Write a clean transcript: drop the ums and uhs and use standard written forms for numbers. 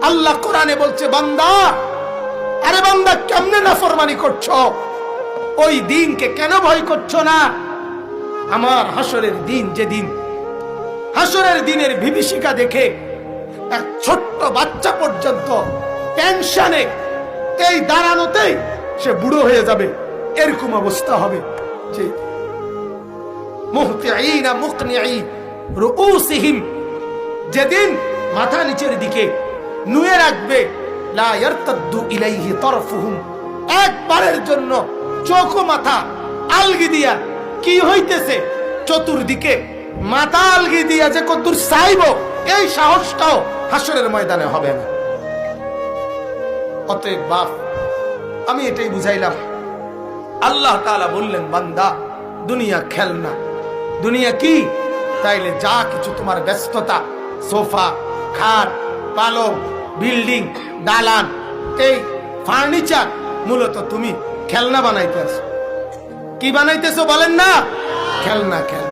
আল্লাহ কোরআনে বলছে, বান্দা, আরে বান্দা, কেমনে নাফরমানি করছো? ওই দিনকে কেন ভয় করছো না? আমার হাসরের দিন, যেদিন হাসরের দিনের বিভীষিকা দেখে এক ছোট্ট বাচ্চা পর্যন্ত টেনশনে এই দাঁড়ানোতেই সে বুড়ো হয়ে যাবে, এরকম অবস্থা হবে। যে মুহতিঈনা মুকনিঈ রুউসিহিম, যেদিন মাথা নিচের দিকে নুয়ে রাখবে, লা ইয়ারতাদ্দু ইলাইহি তারফুহুম, একবারের জন্য চোখ মাথা আলগি দিয়া কি হইতেছে চতুর্দিকে মাথা আলগি দিয়া যে কতদূর চাইব, এই সাহসটাও হাসরের ময়দানে হবে না। অতএব বাপ, আমি এটাই বুঝাইলাম। আল্লাহ তাআলা বললেন, বান্দা, দুনিয়া খেলনা। দুনিয়া কি? তাইলে যা কিছু তোমার ব্যস্ততা, সোফা, খাট, পালং, বিল্ডিং, দালান, এই ফার্নিচার, মূলত তুমি খেলনা বানাইতেছো। কি বানাইতেছো বলেন না? খেলনা।